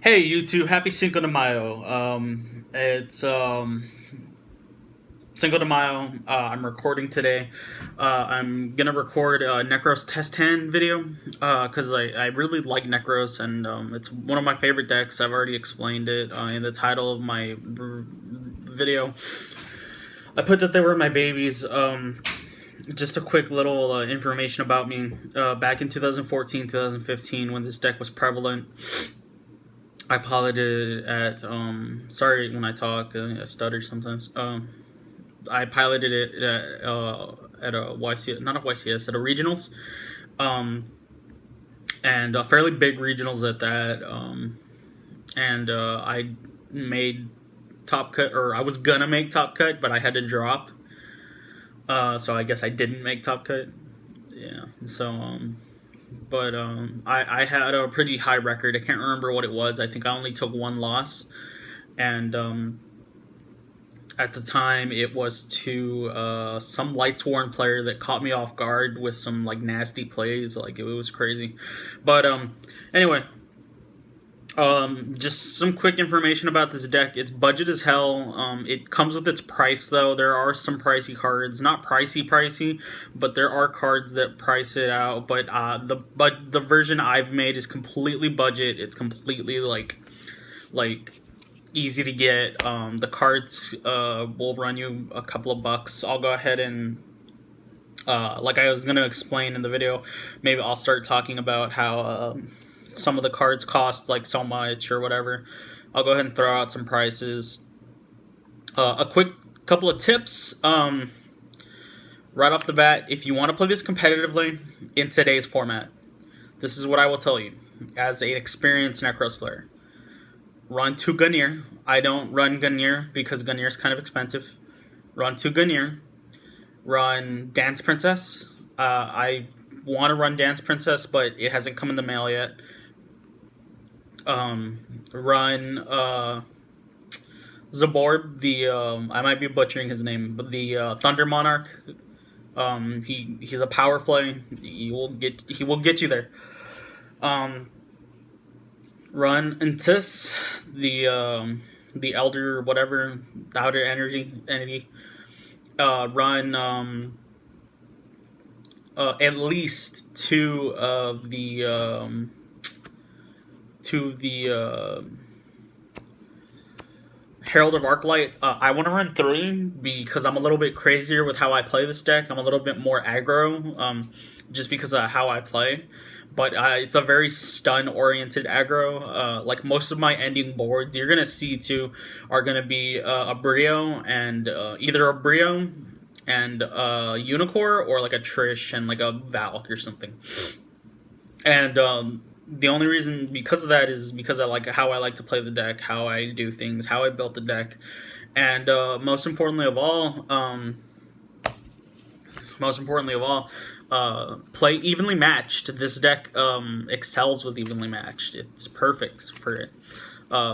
Hey YouTube, happy Cinco de Mayo. It's Cinco de Mayo. I'm recording today. I'm gonna record a Nekroz test hand video because I really like Nekroz, and it's one of my favorite decks. I've already explained it in the title of my video. I put that they were my babies. Just a quick little information about me. Back in 2014, 2015, when this deck was prevalent, I piloted it at sorry when I talk, I stutter sometimes. I piloted it at a YCS, not a YCS, at a regionals, and fairly big regionals at that. And I made top cut, or I was gonna make top cut, but I had to drop. So I guess I didn't make top cut. Yeah. So but I had a pretty high record. I can't remember what it was. I think I only took one loss, and at the time it was to some Lights Worn player that caught me off guard with some like nasty plays. Like it was crazy. But anyway, just some quick information about this deck. It's budget as hell. It comes with its price though. There are some pricey cards, not pricey, but there are cards that price it out. But the version I've made is completely budget. It's completely like easy to get. The cards will run you a couple of bucks. I'll go ahead and like I was gonna explain in the video. Maybe I'll start talking about how some of the cards cost like so much or whatever. I'll go ahead and throw out some prices. A quick couple of tips right off the bat. If you want to play this competitively in today's format, this is what I will tell you as an experienced Nekroz player. Run 2 Gungnir. I don't run Gungnir because Gungnir is kind of expensive. Run 2 Gungnir. Run Dance Princess. I want to run Dance Princess, but it hasn't come in the mail yet. Run Zaborb, the I might be butchering his name, but the Thunder Monarch. He's a power play. He will get you there. Run Intis, the Elder whatever, the Outer Entity. Run at least two of the Herald of Arclight. I want to run 3 because I'm a little bit crazier with how I play this deck. I'm a little bit more aggro, just because of how I play. But it's a very stun-oriented aggro. Like most of my ending boards, you're gonna see too, are gonna be a Brio and either a Brio and a Unicorn or like a Trish and like a Valk or something. And the only reason because of that is because I like how I like to play the deck, how I do things, how I built the deck, and most importantly of all, play evenly matched. This deck excels with evenly matched. It's perfect for it.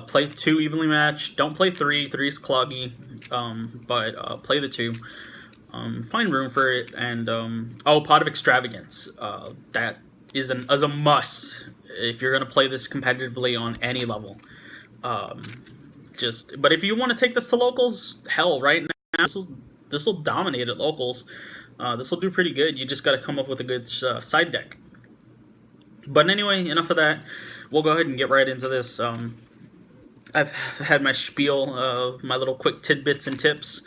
Play 2 evenly matched. Don't play 3. 3 is cloggy, but play the 2. Find room for it, and Pot of Extravagance. That is a must if you're gonna play this competitively on any level. But if you want to take this to locals, hell, right now this will dominate at locals. This will do pretty good. You just got to come up with a good side deck. But anyway, enough of that. We'll go ahead and get right into this. I've had my spiel of my little quick tidbits and tips.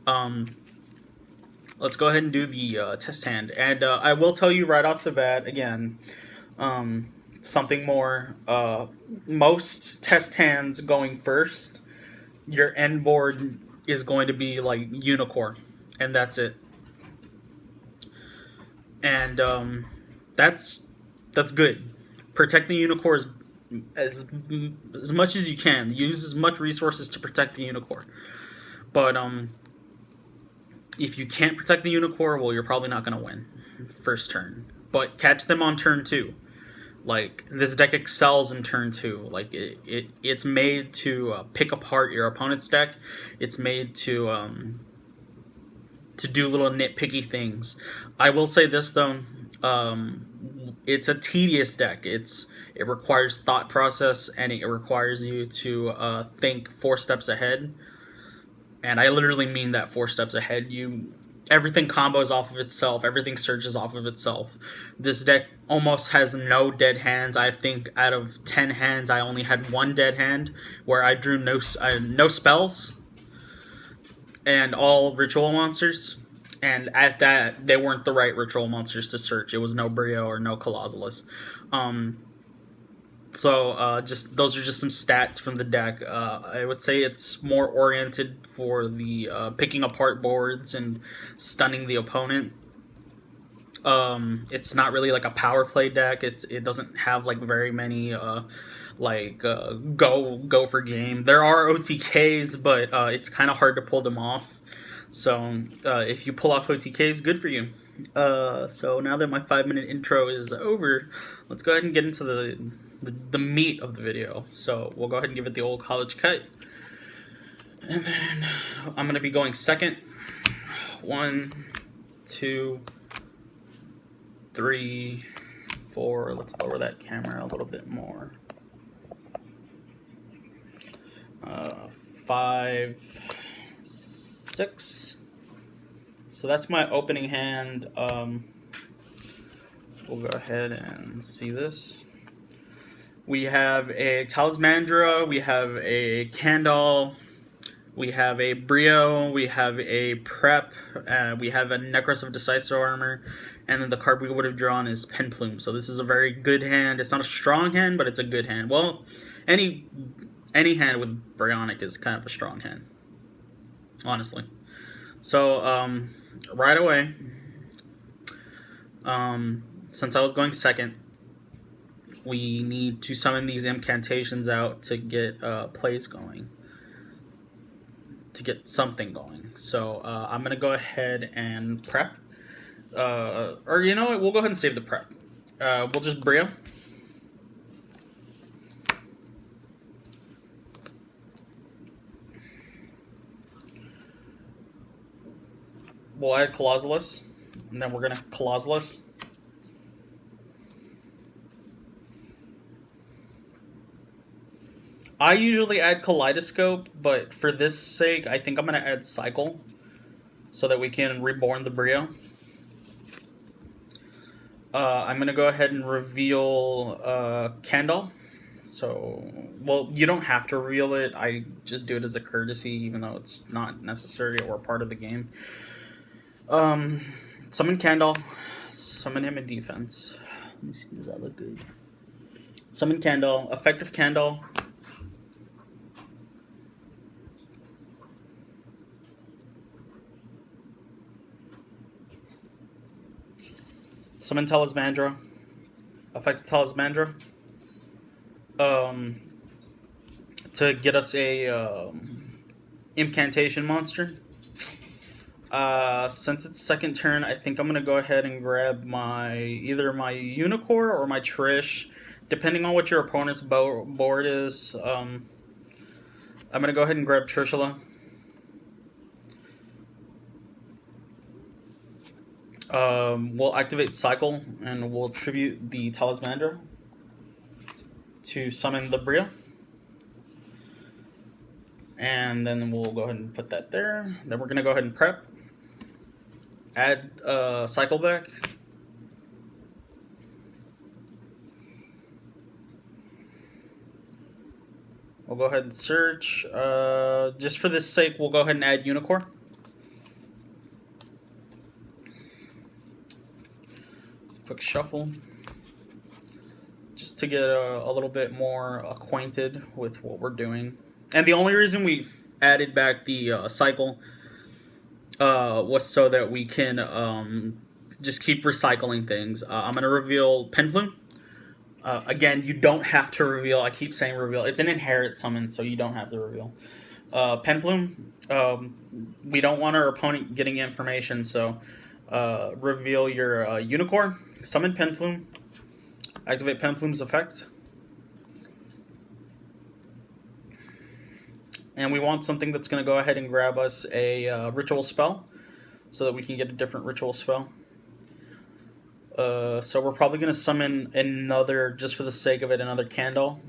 Let's go ahead and do the test hand. And I will tell you right off the bat, again, something more. Most test hands going first, your end board is going to be like Unicorn, and that's it. And that's good. Protect the Unicorns as much as you can. Use as much resources to protect the Unicorn. But if you can't protect the Unicorn, well, you're probably not going to win first turn. But catch them on turn 2. Like, this deck excels in turn 2. Like, it's made to pick apart your opponent's deck. It's made to do little nitpicky things. I will say this, though. it's a tedious deck. It requires thought process, and it requires you to think 4 steps ahead. And I literally mean that 4 steps ahead. Everything combos off of itself. Everything surges off of itself. This deck almost has no dead hands. I think out of 10 hands, I only had 1 dead hand where I drew no spells and all ritual monsters. And at that, they weren't the right ritual monsters to search. It was no Brio or no Colossalus. Just those are just some stats from the deck. I would say it's more oriented for the picking apart boards and stunning the opponent. It's not really like a power play deck. It doesn't have like very many go for game. There are OTKs, but it's kind of hard to pull them off. So if you pull off OTKs, good for you. So now that my 5-minute intro is over, let's go ahead and get into the meat of the video. So we'll go ahead and give it the old college cut. And then I'm going to be going second. 1, 2, 3, 4. Let's lower that camera a little bit more. 5, 6. So that's my opening hand. We'll go ahead and see this. We have a Talismandra, we have a Candle, we have a Brio, we have a Prep, we have a Nekroz of Decisive Armor, and then the card we would have drawn is Penplume. So this is a very good hand. It's not a strong hand, but it's a good hand. Well, any hand with Bryonic is kind of a strong hand, honestly. So right away, since I was going second, we need to summon these incantations out to get plays going, to get something going. So I'm going to go ahead and prep. Or you know what, we'll go ahead and save the prep. We'll just Brio. We'll add Colossalus, and then we're going to Colossalus. I usually add Kaleidoscope, but for this sake, I think I'm going to add Cycle so that we can reborn the Brio. I'm going to go ahead and reveal Candle. So, well, you don't have to reveal it. I just do it as a courtesy, even though it's not necessary or part of the game. Summon Candle. Summon him in defense. Let me see, does that look good? Summon Candle. Effective Candle. Summon Talismandra. Effective Talismandra. To get us a incantation monster. Since it's second turn, I think I'm gonna go ahead and grab either my Unicorn or my Trish, depending on what your opponent's board is. I'm gonna go ahead and grab Trishula. We'll activate Cycle, and we'll tribute the Talismandra to summon the Brio. And then we'll go ahead and put that there. Then we're going to go ahead and prep. Add Cycle back. We'll go ahead and search. Just for this sake, we'll go ahead and add Unicorn. Quick shuffle, just to get a little bit more acquainted with what we're doing. And the only reason we added back the Cycle was so that we can just keep recycling things. I'm going to reveal Penplume. Again, you don't have to reveal. I keep saying reveal. It's an inherit summon, so you don't have to reveal. Penplume, we don't want our opponent getting information, so reveal your Unicorn. Summon Penplume. Activate Penplume's effect. And we want something that's going to go ahead and grab us a ritual spell so that we can get a different ritual spell. So we're probably gonna summon another, just for the sake of it, another Candle.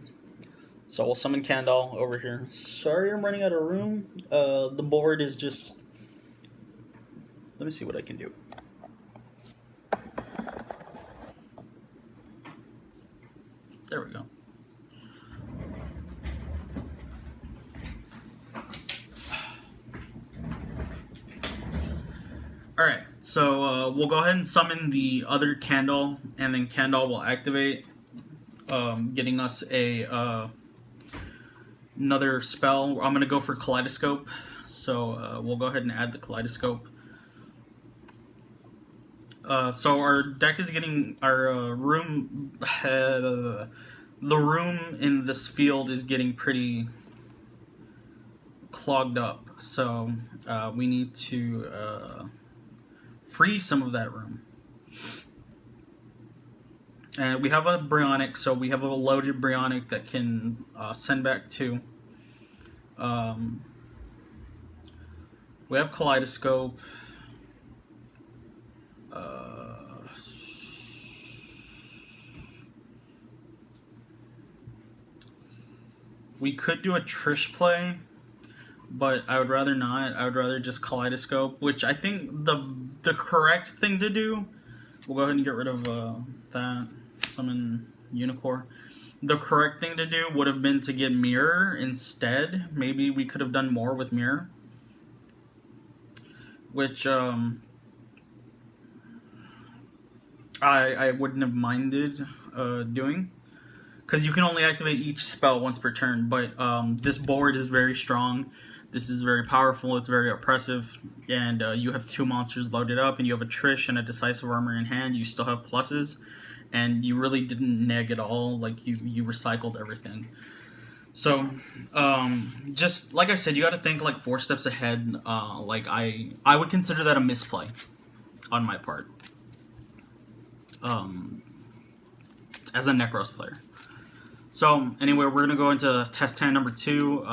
So we'll summon Candle over here. Sorry, I'm running out of room. The board is just. Let me see what I can do. There we go. Alright, so we'll go ahead and summon the other Candle, and then Candle will activate, getting us a another spell. I'm going to go for Kaleidoscope, so we'll go ahead and add the Kaleidoscope. So our deck is getting, our room, the room in this field is getting pretty clogged up, so we need to free some of that room. And we have a Bryonic, so we have a loaded Bryonic that can send back 2. We have Kaleidoscope. We could do a Trish play, but I would rather not. I would rather just Kaleidoscope, which I think the correct thing to do. We'll go ahead and get rid of that. Summon Unicorn. The correct thing to do would have been to get Mirror instead. Maybe we could have done more with Mirror, which I wouldn't have minded doing, because you can only activate each spell once per turn. But this board is very strong. This is very powerful, it's very oppressive, and you have 2 monsters loaded up, and you have a Trish and a Decisive Armor in hand. You still have pluses, and you really didn't neg at all. Like, you recycled everything. So, just, like I said, you gotta think, like, 4 steps ahead. Like, I would consider that a misplay on my part. As a Nekroz player. So, anyway, we're gonna go into test hand number 2,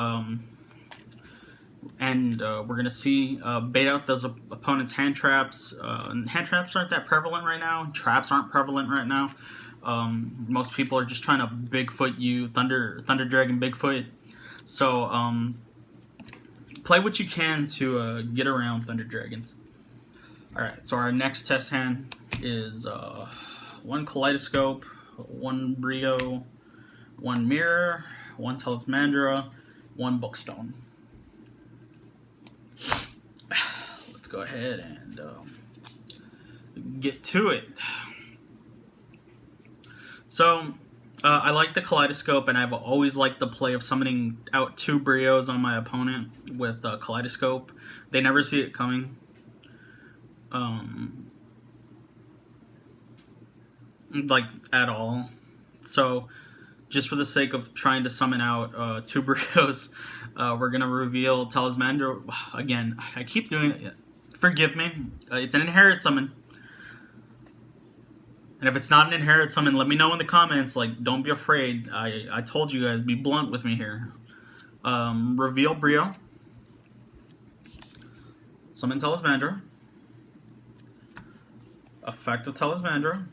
and we're going to see bait out those opponent's hand traps. Hand traps aren't that prevalent right now. Traps aren't prevalent right now. Most people are just trying to Bigfoot you, Thunder Dragon Bigfoot. So play what you can to get around Thunder Dragons. Alright, so our next test hand is 1 Kaleidoscope, 1 Brio, 1 Mirror, 1 Talismandra, 1 Bookstone. Let's go ahead and get to it. So, I like the Kaleidoscope, and I've always liked the play of summoning out 2 Brios on my opponent with Kaleidoscope. They never see it coming. Like, at all. So, just for the sake of trying to summon out 2 Brios, we're going to reveal Talismandra. Again, I keep doing it. Forgive me. It's an inherit summon. And if it's not an inherit summon, let me know in the comments. Like, don't be afraid. I told you guys, be blunt with me here. Reveal Brio. Summon Talismandra. Effect of Talismandra.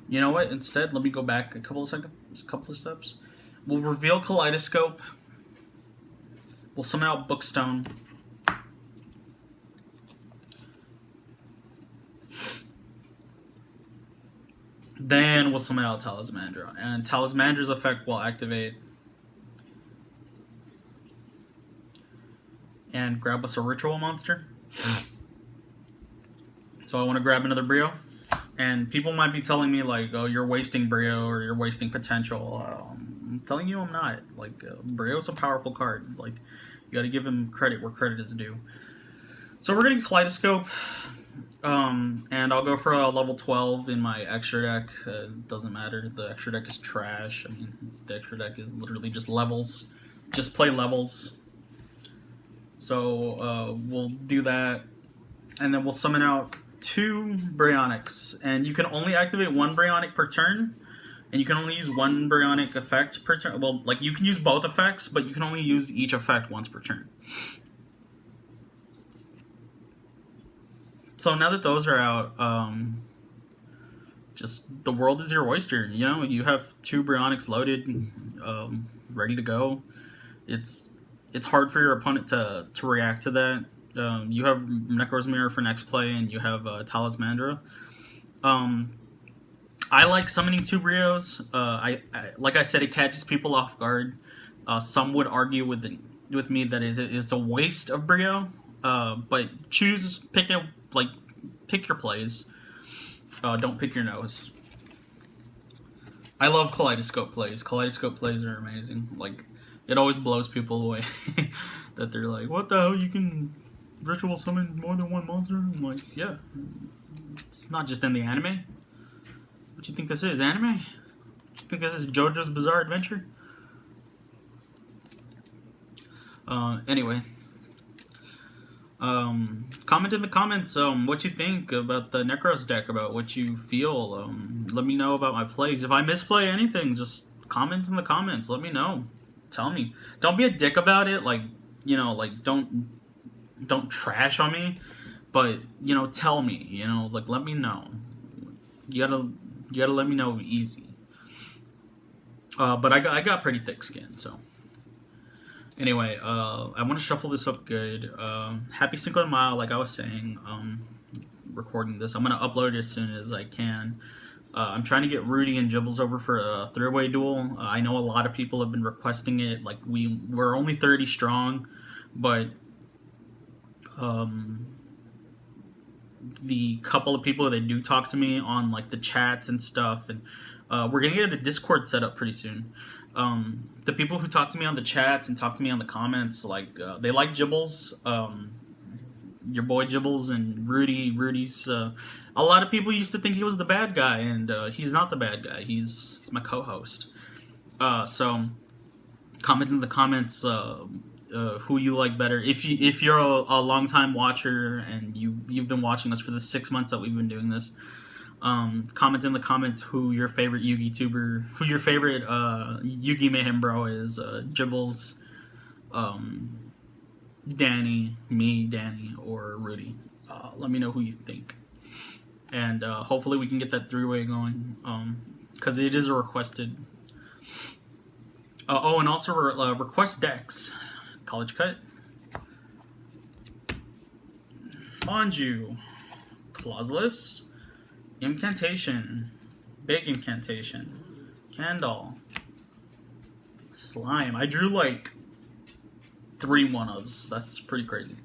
You know what? Instead, let me go back a couple of steps. We'll reveal Kaleidoscope. We'll summon out Bookstone. Then we'll summon out Talismandra. And Talismandra's effect will activate. And grab us a Ritual monster. So I want to grab another Brio. And people might be telling me, like, oh, you're wasting Brio or you're wasting potential. I'm telling you I'm not. Like, Brio's a powerful card. Like, you gotta give him credit where credit is due. So we're gonna get Kaleidoscope. And I'll go for a level 12 in my extra deck. Doesn't matter. The extra deck is trash. I mean, the extra deck is literally just levels. just play levels. So we'll do that, and then we'll summon out 2 Bryonics, and you can only activate 1 Bryonic per turn, and you can only use 1 Bryonic effect per turn. Well, like, you can use both effects, but you can only use each effect once per turn. So now that those are out, just the world is your oyster. You know, you have 2 Bryonics loaded, ready to go. It's hard for your opponent to react to that. You have Nekroz Mirror for next play, and you have Talismandra. I like summoning 2 Brios. I like I said, it catches people off guard. Some would argue with me that it is a waste of Brio, but pick your plays. Don't pick your nose. I love Kaleidoscope plays. Kaleidoscope plays are amazing. Like, it always blows people away that they're like, "What the hell? You can ritual summon more than 1 monster?" I'm like, yeah, it's not just in the anime. What you think this is, anime? What you think this is, JoJo's Bizarre Adventure? Anyway, comment in the comments what you think about the Nekroz deck, about what you feel. Let me know about my plays. If I misplay anything, just comment in the comments. Let me know. Tell me. Don't be a dick about it. Like, you know, like, don't trash on me, but, you know, tell me. You know, like, let me know. You gotta let me know easy. But I got pretty thick skin, so. Anyway, I want to shuffle this up good. Happy Cinco de Mayo, like I was saying. Recording this, I'm gonna upload it as soon as I can. I'm trying to get Rudy and Jibbles over for a 3-way duel. I know a lot of people have been requesting it. Like, we're only 30 strong, but the couple of people that do talk to me on, like, the chats and stuff, and we're gonna get a Discord set up pretty soon. The people who talk to me on the chats and talk to me on the comments, like, they like Jibbles. Your boy Jibbles and Rudy. Rudy's a lot of people used to think he was the bad guy, and he's not the bad guy. He's my co-host. So comment in the comments who you like better. If you're a long-time watcher and you've been watching us for the 6 months that we've been doing this, comment in the comments who your favorite Yugi tuber, who your favorite Yugi Mayhem bro is. Jibbles, Danny, me, Danny, or Rudy. Let me know who you think, and hopefully we can get that 3-way going, because it is a requested. Oh, and also request decks. College Cut, Manju, Clauseless, Incantation, Big Incantation, Candle, Slime. I drew like 3 1-ofs. That's pretty crazy.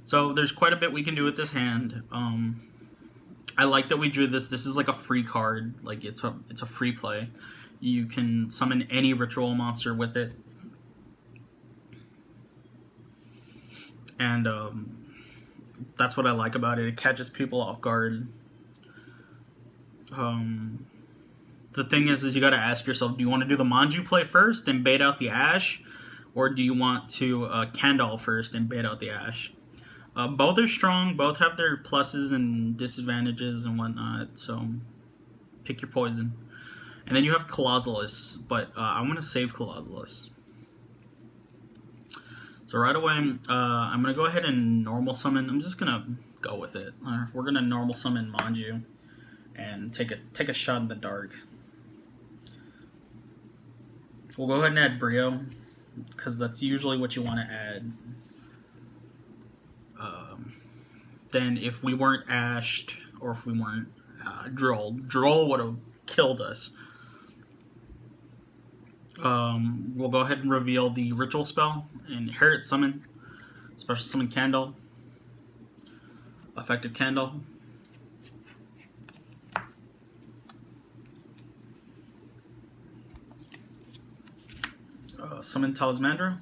So there's quite a bit we can do with this hand. I like that we drew this. This is like a free card. Like, it's a free play. You can summon any ritual monster with it. And that's what I like about it. It catches people off guard. The thing is you got to ask yourself, do you want to do the Manju play first and bait out the Ash? Or do you want to Kandal first and bait out the Ash? Both are strong. Both have their pluses and disadvantages and whatnot. So pick your poison. And then you have Clauseless. But I'm going to save Clauseless. So right away, I'm going to go ahead and normal summon. I'm just going to go with it. We're going to normal summon Manju and take a shot in the dark. We'll go ahead and add Brio, because that's usually what you want to add. Then if we weren't Ashed, or if we weren't Droll would have killed us. We'll go ahead and reveal the ritual spell. Inherit Summon. Special Summon Candle. Effective Candle. Summon Talismandra.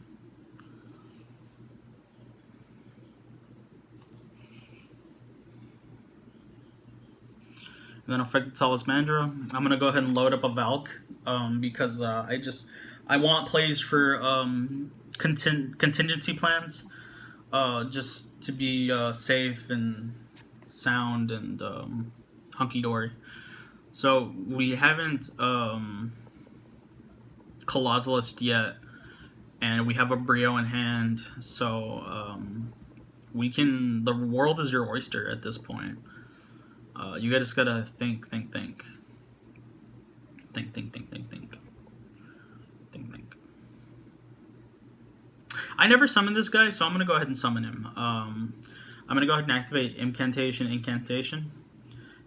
then Affected Salamandra. I'm gonna go ahead and load up a Valk because I want plays for contingency plans, just to be safe and sound and hunky dory. So we haven't Colossalist yet, and we have a Brio in hand. So we can. The world is your oyster at this point. You guys just gotta think. I never summoned this guy, so I'm gonna go ahead and summon him. I'm gonna go ahead and activate Incantation,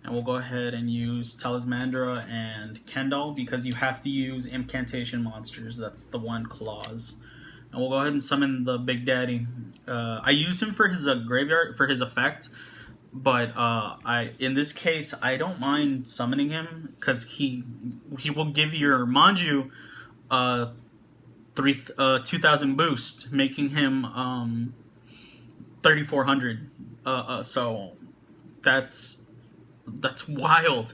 and we'll go ahead and use Talismandra and Kendall because you have to use Incantation monsters. That's the one clause. And we'll go ahead and summon the Big Daddy. I use him for his graveyard, for his effect. But in this case, I don't mind summoning him because he will give your Manju 2,000 boost, making him 3,400. So that's wild.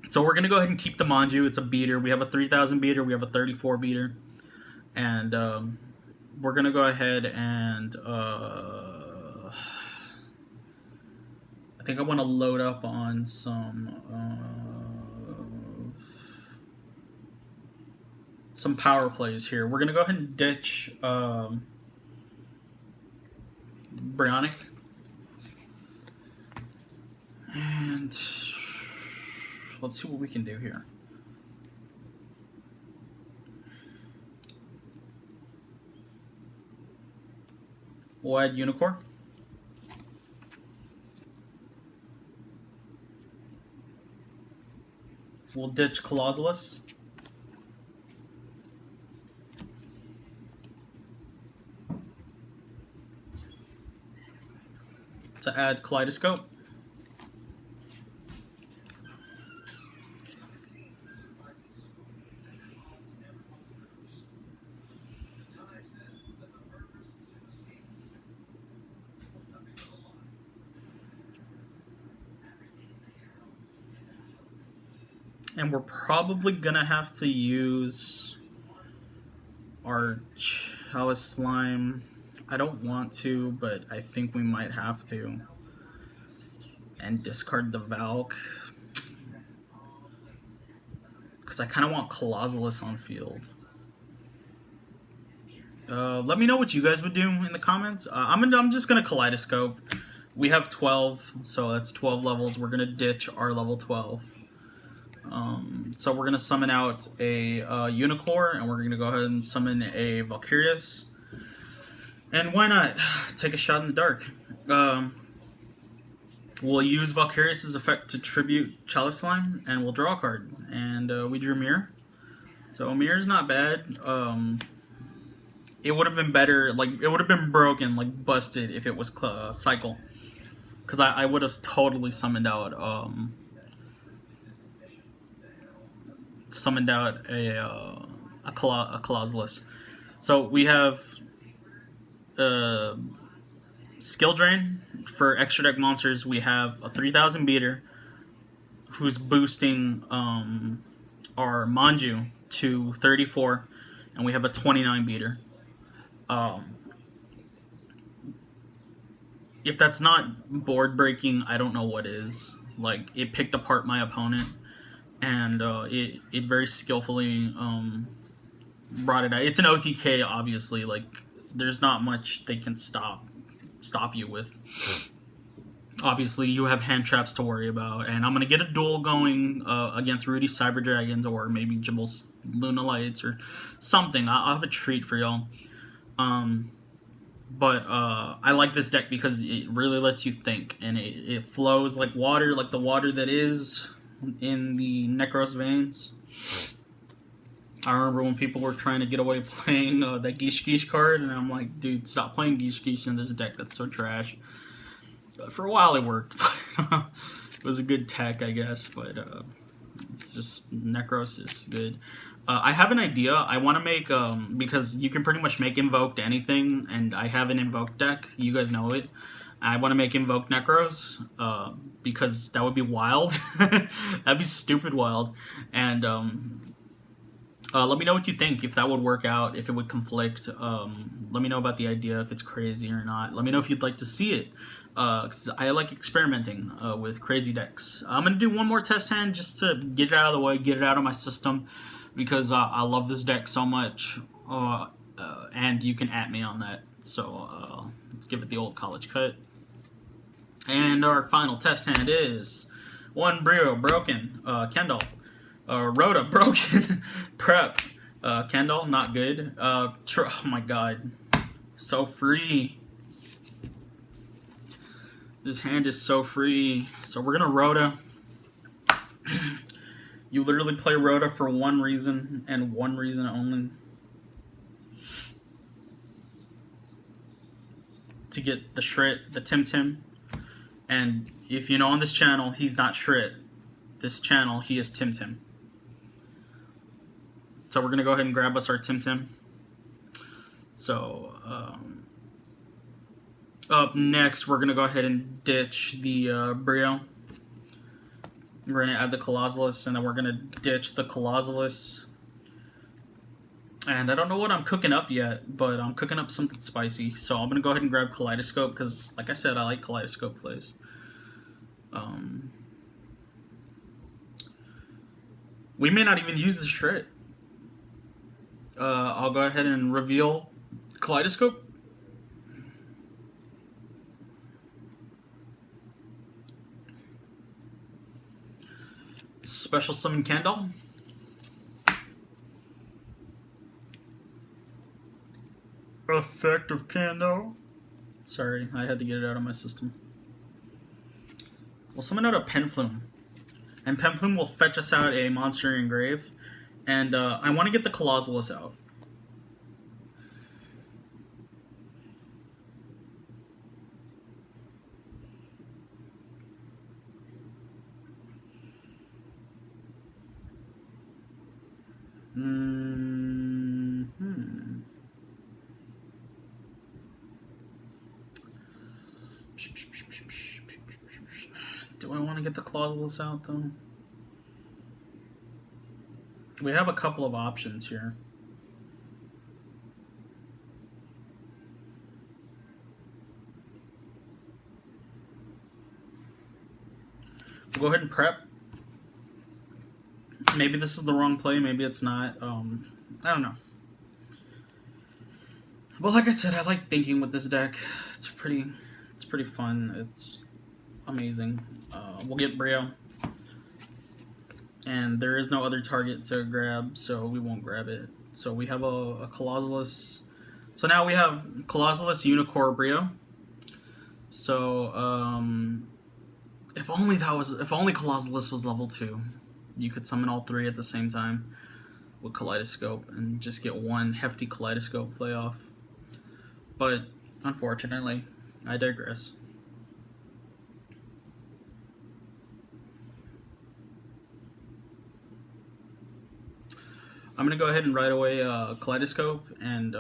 So we're gonna go ahead and keep the Manju. It's a beater. We have a 3,000 beater. We have a 34 beater, and we're gonna go ahead and. I think I want to load up on some power plays here. We're gonna go ahead and ditch Brionic, and let's see what we can do here. We'll add Unicorn. We'll ditch Colossalus. To add Kaleidoscope. And we're probably gonna have to use our Chalice Slime. I don't want to, but I think we might have to. And discard the Valk. Because I kind of want Colossalus on field. Let me know what you guys would do in the comments. I'm just gonna Kaleidoscope. We have 12, so that's 12 levels. We're gonna ditch our level 12. So we're gonna summon out a Unicorn, and we're gonna go ahead and summon a Valkyrius. And why not take a shot in the dark? We'll use Valkyrius' effect to tribute Chalice Slime, and we'll draw a card. And we drew Mirror. So Mirror's not bad. It would have been better, like it would have been broken, like busted, if it was Cycle, because I would have totally summoned out a Colossalus. So we have Skill Drain for extra deck monsters. We have a 3,000 beater who's boosting our Manju to 34, and we have a 29 beater. If that's not board breaking, I don't know what is. Like, it picked apart my opponent, and it very skillfully brought it out. It's an OTK, obviously. Like, there's not much they can stop you with. Obviously, you have hand traps to worry about, and I'm gonna get a duel going against Rudy's Cyber Dragons, or maybe Jibble's Luna Lights, or something. I'll have a treat for y'all. But I like this deck because it really lets you think, and it flows like water, like the water that is in the Nekroz veins. I remember when people were trying to get away playing that Gish Gish card, and I'm like, dude, stop playing Gish Gish in this deck. That's so trash. But for a while it worked. It was a good tech, I guess, but it's just Nekroz is good. I have an idea. I want to make, because you can pretty much make Invoke to anything, and I have an Invoke deck. You guys know it. I want to make Invoke Nekroz, because that would be wild. That'd be stupid wild. And let me know what you think, if that would work out, if it would conflict. Let me know about the idea, if it's crazy or not. Let me know if you'd like to see it, because I like experimenting with crazy decks. I'm going to do one more test hand just to get it out of the way, get it out of my system, because I love this deck so much, and you can at me on that. So let's give it the old college cut. And our final test hand is one Brio broken, Kendall. Rhoda broken, Prep, Kendall not good. Oh my god, so free. This hand is so free. So we're gonna Rhoda. You literally play Rhoda for one reason and one reason only. To get the Shrit, the Tim Tim. And if you know on this channel, he's not Shrit. This channel, he is Tim Tim. So we're going to go ahead and grab us our Tim Tim. So, up next, we're going to go ahead and ditch the Brio. We're going to add the Colossalus, and then we're going to ditch the Colossalus. And I don't know what I'm cooking up yet, but I'm cooking up something spicy. So I'm going to go ahead and grab Kaleidoscope, because, like I said, I like Kaleidoscope plays. We may not even use the Shrit. I'll go ahead and reveal Kaleidoscope. Special Summon Kendall. Effect of Candle. Sorry, I had to get it out of my system. We'll summon out a Penflume. And Penflume will fetch us out a monster in grave. And I want to get the Colossalus out. Do I want to get the Colossalus out, though? We have a couple of options here. We'll go ahead and prep. Maybe this is the wrong play, maybe it's not. I don't know. But like I said, I like thinking with this deck. It's pretty fun. It's amazing. We'll get Brio. And there is no other target to grab, so we won't grab it. So we have a Colossalus. So now we have Colossalus, Unicorn, Brio. So if only Colossalus was level 2, you could summon all 3 at the same time with Kaleidoscope and just get one hefty Kaleidoscope playoff. But unfortunately, I digress. I'm going to go ahead and right away Kaleidoscope, and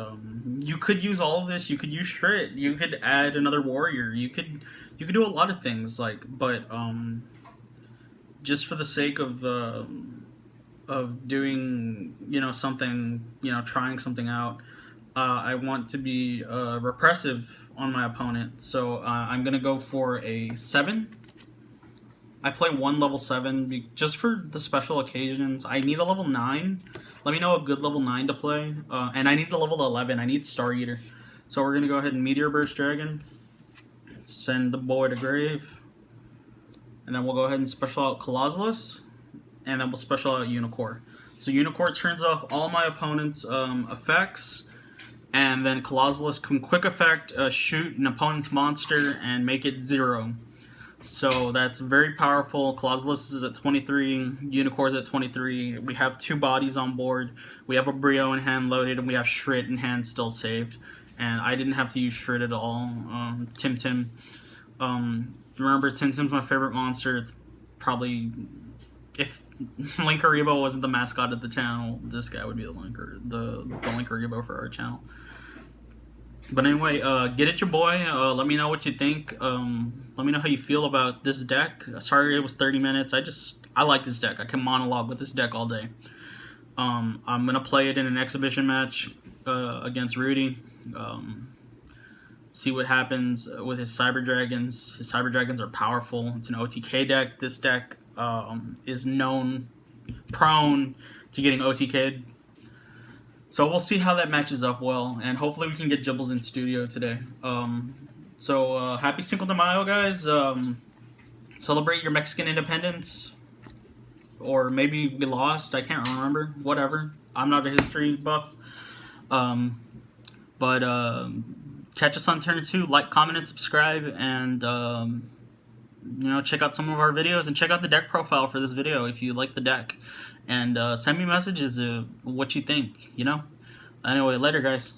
you could use all of this. You could use Shrit. You could add another warrior. You could do a lot of things, like, but just for the sake of doing, something, trying something out, I want to be repressive on my opponent. So I'm going to go for a 7. I play one level 7 just for the special occasions. I need a level 9. Let me know a good level 9 to play. And I need the level 11. I need Star Eater. So we're going to go ahead and Meteor Burst Dragon. Send the boy to grave. And then we'll go ahead and special out Colossalus. And then we'll special out Unicorn. So Unicorn turns off all my opponent's effects. And then Colossalus can quick effect shoot an opponent's monster and make it 0. So that's very powerful. Colossalus is at 23, Unicorn's at 23. We have 2 bodies on board. We have a Brio in hand loaded, and we have Shrit in hand still saved. And I didn't have to use Shrit at all. Tim Tim. Remember, Tim Tim's my favorite monster. It's probably, if Linkaribo wasn't the mascot of the channel, this guy would be the Linkaribo for our channel. But anyway, get it your boy. Let me know what you think. Let me know how you feel about this deck. Sorry it was 30 minutes. I like this deck. I can monologue with this deck all day. I'm gonna play it in an exhibition match against Rudy. See what happens with his Cyber Dragons. His Cyber Dragons are powerful. It's an OTK deck. This deck is prone to getting OTK'd. So we'll see how that matches up well, and hopefully we can get Jibbles in studio today. Happy Cinco de Mayo, guys. Celebrate your Mexican independence. Or maybe we lost, I can't remember. Whatever. I'm not a history buff. Catch us on Turn 2. Like, comment, and subscribe, and check out some of our videos, and check out the deck profile for this video if you like the deck. And send me messages of what you think, Anyway, later, guys.